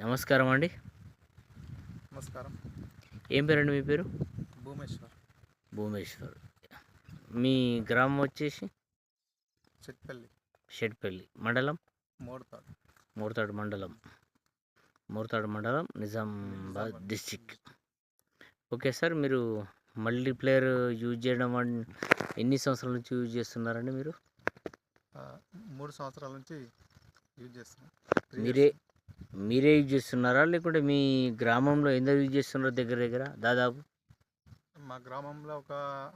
నమస్కారం అండి. నమస్కారం. ఏం పేరండి మీ పేరు? భూమేశ్వర్. భూమేశ్వర్. మీ గ్రామం వచ్చేసి? చిట్పల్లి. షెట్పల్లి. మండలం? మోడతాడు. మోర్తాడు మండలం. మోర్తాడు మండలం, నిజామాబాద్ డిస్టిక్. ఓకే సార్, మీరు మల్టీప్లేయర్ యూజ్ చేయడం ఎన్ని సంవత్సరాల నుంచి యూజ్ చేస్తున్నారండి మీరు? 3 సంవత్సరాల నుంచి యూజ్ చేస్తున్నాం. 3 మీరే ఇయర్స్. మీరే యూజ్ చేస్తున్నారా? లేకుంటే మీ గ్రామంలో ఎందరు యూజ్ చేస్తున్నారో దగ్గర దగ్గర దాదాపు? మా గ్రామంలో ఒక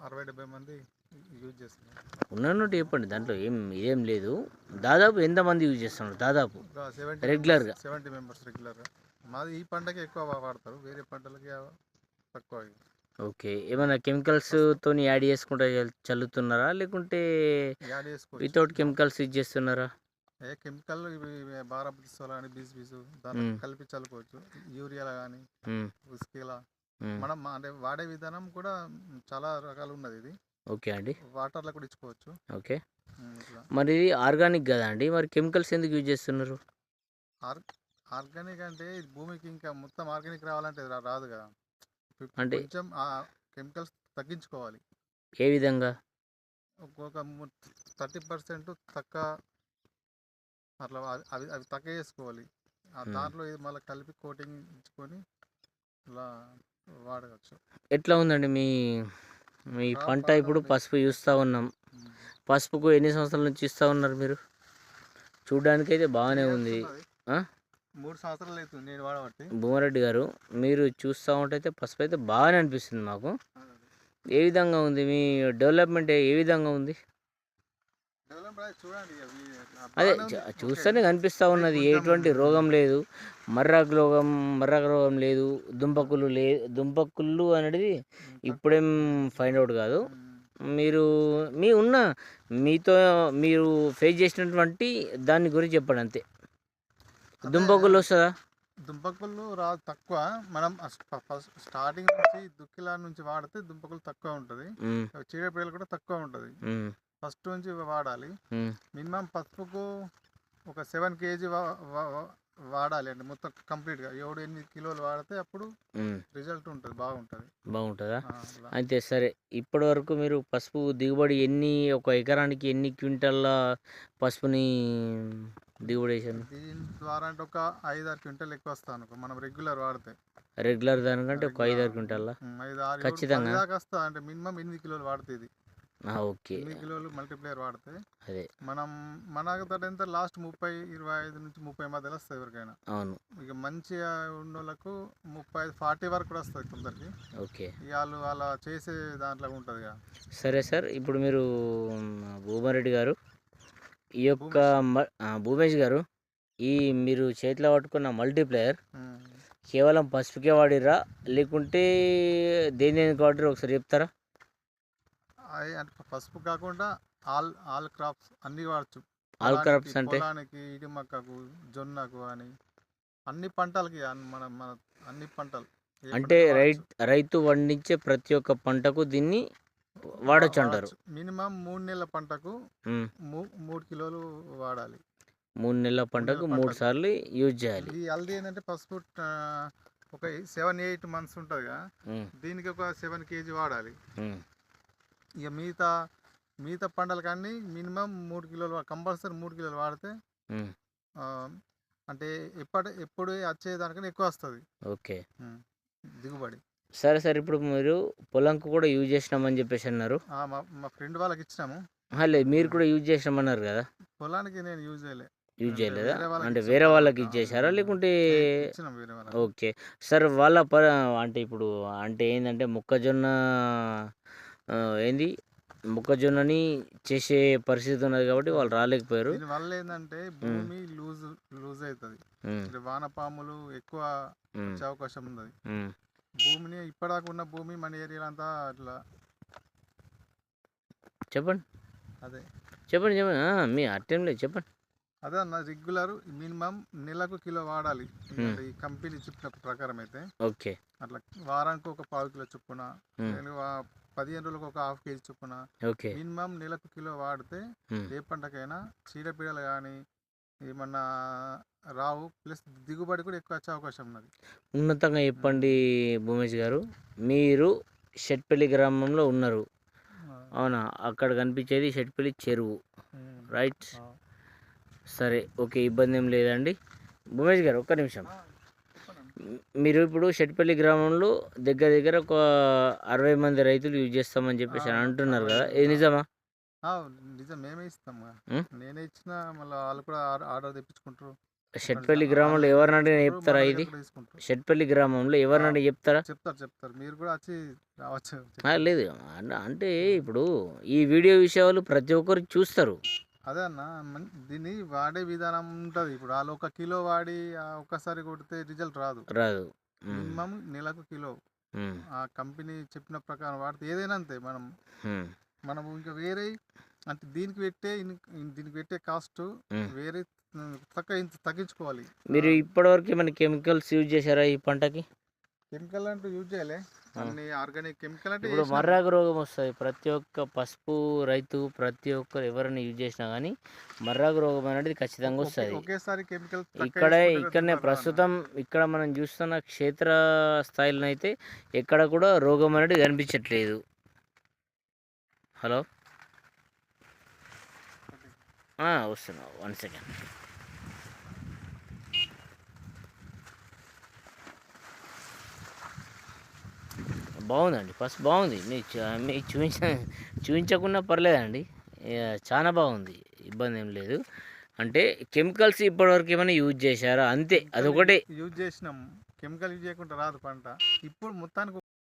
60-70 మంది యూజ్ చేస్తున్నారు. ఉన్నట్టు చెప్పండి, దాంట్లో ఏం లేదు. దాదాపు ఎంతమంది యూజ్ చేస్తున్నారు దాదాపు ఒక 70 రెగ్యులర్గా? 70 మెంబర్స్ రెగ్యులర్గా. మాది ఈ పంటకి ఎక్కువ వాడతారు, వేరే పంటలకి తక్కువ. ఓకే. ఏమైనా కెమికల్స్ తోని యాడ్ చేసుకుంటా చల్లుతున్నారా? లేకుంటే యాడ్ చేసుకోవచ్చు. వితౌట్ కెమికల్స్ యూజ్ చేస్తున్నారా? కెమికల్ ఇవి బారాబిస్సోలా అని బీసు దాంట్లో కలిపి చల్లుకోవచ్చు. యూరియాలా కానీ ఉస్కిలా మనం అంటే వాడే విధానం కూడా చాలా రకాలు ఉన్నది. ఇది ఓకే అండి. వాటర్లో కూడా ఇచ్చుకోవచ్చు. ఓకే. ఇట్లా మరి ఇది ఆర్గానిక్ కదా అండి, మరి కెమికల్స్ ఎందుకు యూజ్ చేస్తున్నారు? ఆర్గానిక్ అంటే ఇది భూమికి ఇంకా మొత్తం ఆర్గానిక్ రావాలంటే రాదు కదా. అంటే కొంచెం కెమికల్స్ తగ్గించుకోవాలి. ఏ విధంగా? ఒక 30% తక్కువ, అట్లా అవి తక్కువ చేసుకోవాలి. దాంట్లో ఇది మళ్ళీ కలిపి కోటింగ్ ఇచ్చుకొని ఇలా వాడవచ్చు. ఎట్లా ఉందండి మీ మీ పంట? ఇప్పుడు పసుపు చూస్తూ ఉన్నాం. పసుపుకు ఎన్ని సంవత్సరాల నుంచి ఇస్తూ ఉన్నారు మీరు? చూడడానికి అయితే బాగానే ఉంది. 3 సంవత్సరాలు అవుతుంది నేను వాడబట్టి. భూమారెడ్డి గారు, మీరు చూస్తూ ఉంటే పసుపు అయితే బాగానే అనిపిస్తుంది మాకు. ఏ విధంగా ఉంది మీ డెవలప్మెంట్? ఏ విధంగా ఉంది? చూడండి, అదే చూస్తేనే కనిపిస్తూ ఉన్నది. ఎటువంటి రోగం లేదు, మర్రాకు రోగం లేదు, దుంపకుళ్ళు అనేది ఇప్పుడేం ఫైండ్ అవుట్ కాదు. మీరు మీతో మీరు ఫేస్ చేసినటువంటి దాని గురించి చెప్పండి అంతే. దుంపకుళ్ళు వస్తుందా? దుంపకుళ్ళు తక్కువ. మనం స్టార్టింగ్ నుంచి దుక్కిలా నుంచి వాడితే దుంపకులు తక్కువ ఉంటుంది. చీడపీడలు కూడా తక్కువ ఉంటుంది. ఫస్ట్ నుంచి వాడాలి. మినిమం పసుపుకు ఒక 7 kg వాడాలి అండి, మొత్తం కంప్లీట్గా 7-8 కిలోలు వాడితే అప్పుడు రిజల్ట్ ఉంటుంది, బాగుంటుందా? అయితే సరే, ఇప్పటి వరకు మీరు పసుపు దిగుబడి ఒక ఎకరానికి ఎన్ని క్వింటాల పసుపుని దిగుబడి వేసాను? దీని ద్వారా అంటే ఒక 5-6 క్వింటాలు ఎక్కువ వస్తాను మనం రెగ్యులర్ వాడితే. రెగ్యులర్ దానికంటే ఒక 5-6 క్వింటాల 5-6 ఖచ్చితంగా దాకా వస్తా. అంటే మినిమం 8 కిలోలు వాడుతుంది. ఓకే. 8 కిలోలు మల్టీప్లేయర్ వాడితే అదే మనకు ఎంత లాస్ట్ 30-25 నుంచి 30 మధ్యలో వస్తుంది ఎవరికైనా. అవును. ఇక మంచిగా ఉన్న వాళ్ళకు 35-40 వరకు కూడా వస్తుంది కొందరికి. ఓకే. వాళ్ళు అలా చేసే దాంట్లో ఉంటుంది కదా. సరే సార్, ఇప్పుడు మీరు భూమారెడ్డి గారు, ఈ యొక్క భూమేష్ గారు, ఈ మీరు చేతిలో పట్టుకున్న మల్టీప్లేయర్ కేవలం పసుపుకే వాడిరా, లేకుంటే దేని వాడిరా ఒకసారి చెప్తారా? అంటే పసుపు కాకుండా ఆల్ క్రాప్స్ అన్ని వాడచ్చు. ఆల్ క్రాప్స్ అంటే పొలానికి, ఇడి మక్కకు, జొన్నకు అని అన్ని పంటలకి మన మన అన్ని పంటలు అంటే రైతు పండించే ప్రతి ఒక్క పంటకు దీన్ని వాడచ్చు అంటారు. మినిమం 3 నెలల పంటకు 3 కిలోలు వాడాలి. 3 నెలల పంటకు 3 సార్లు యూజ్ చేయాలి. ఈ హల్దీ ఏంటంటే పసుపు ఒక 7-8 మంత్స్ ఉంటుంది కదా, దీనికి ఒక 7 kg వాడాలి. ఇక మిగతా పంటలు కానీ మినిమం 3 కిలోలు కంపల్సరీ 3 కిలోలు వాడితే అంటే ఎప్పుడు వచ్చేదానికన్నా ఎక్కువ వస్తుంది. ఓకే. దిగుబడి. సరే సార్, ఇప్పుడు మీరు పొలంకు కూడా యూజ్ చేసినామని చెప్పేసి అన్నారు. మా ఫ్రెండ్ వాళ్ళకి ఇచ్చినాము. లేదు, మీరు కూడా యూజ్ చేసినామన్నారు కదా. పొలానికి నేను యూజ్ చేయలేదా? అంటే వేరే వాళ్ళకి ఇచ్చేసారా, లేకుంటే? ఓకే సార్, అంటే ఇప్పుడు అంటే ఏంటంటే మొక్కజొన్నని చేసే పరిస్థితి ఉన్నది కాబట్టి వాళ్ళు రాలేకపోయారు. దీనివల్ల ఏంటంటే భూమి లూజ్ అవుతుంది, వానపాములు ఎక్కువ వచ్చే అవకాశం ఉన్నది. భూమిని ఇప్పటిదాకా ఉన్న భూమి మన ఏరియా అంతా అట్లా. చెప్పండి. మీ అటెం లేదు, చెప్పండి. అదే అన్న, రెగ్యులర్ మినిమం నెలకు కిలో వాడాలి ఈ కంపెనీ చెప్పిన ప్రకారం అయితే. ఓకే. అట్లా వారానికి ఒక 1/4 కిలో చొప్పున, 15 రోజులకు ఒక 1/2 kg చొప్పున, మినిమం నెలకు కిలో వాడితే ఏ పంటకైనా చీడపీడలు కానీ ఏమన్నా రావు, ప్లస్ దిగుబడి కూడా ఎక్కువ వచ్చే అవకాశం ఉన్నది. ఉన్నతంగా చెప్పండి భూమేష్ గారు. మీరు షెట్పల్లి గ్రామంలో ఉన్నారు, అవునా? అక్కడ కనిపించేది షెట్పల్లి చెరువు, రైట్? సరే, ఓకే, ఇబ్బంది ఏం లేదండి. భూమేష్ గారు ఒక్క నిమిషం. మీరు ఇప్పుడు షెట్పల్లి గ్రామంలో దగ్గర దగ్గర ఒక 60 మంది రైతులు యూజ్ చేస్తామని చెప్పేసి అని అంటున్నారు కదా, ఇది నిజమా? నిజం, మేమే ఇస్తాం. ఉం? నేనే ఇచ్చిన, మళ్ళీ వాళ్ళు కూడా ఆర్డర్ తెప్పించుకుంటారు. షెట్పల్లి గ్రామంలో ఎవరినంటే చెప్తారా ఇది? షెట్పల్లి గ్రామంలో ఎవరినంటే చెప్తారా? చెప్తారు, మీరు కూడా వచ్చి రావచ్చు. లేదు అంటే ఇప్పుడు ఈ వీడియో విషయాలు ప్రతి ఒక్కరు చూస్తారు. అదే అన్న, దీన్ని వాడే విధానం ఉంటుంది. ఇప్పుడు వాళ్ళు 1 కిలో వాడి ఒక్కసారి కొడితే రిజల్ట్ రాదు. మినిమం నెలకు కిలో ఆ కంపెనీ చెప్పిన ప్రకారం వాడితే ఏదైనా అంతే. మనం ఇంకా వేరే అంటే దీనికి పెట్టే కాస్ట్ వేరే తగ్గించుకోవాలి. మీరు ఇప్పటివరకు ఏమైనా కెమికల్స్ యూజ్ చేశారా ఈ పంటకి? కెమికల్ అంటూ యూజ్ చేయలే, అన్ని ఆర్గానిక్ కెమికల్. అంటే ఇప్పుడు మర్రాకు రోగం వస్తుంది, ప్రతి ఒక్క పసుపు రైతు ప్రతి ఒక్కరు ఎవరైనా యూజ్ చేసినా కానీ మర్రాకు రోగం అనేది ఖచ్చితంగా వస్తుంది. ఒకేసారి కెమికల్ ఇక్కడనే ప్రస్తుతం ఇక్కడ మనం చూస్తున్న క్షేత్ర స్థాయిలో అయితే ఎక్కడ కూడా రోగం అనేది కనిపించట్లేదు. హలో, వస్తున్నా, 1 సెకండ్. బాగుందండి, ఫస్ట్ బాగుంది. మీకు చూపించకుండా పర్లేదండి, చాలా బాగుంది, ఇబ్బంది ఏం లేదు. అంటే కెమికల్స్ ఇప్పటివరకు ఏమైనా యూజ్ చేశారా? అంతే, అదొకటే యూజ్ చేసినాం. కెమికల్ యూజ్ చేయకుండా రాదు పంట. ఇప్పుడు మొత్తానికి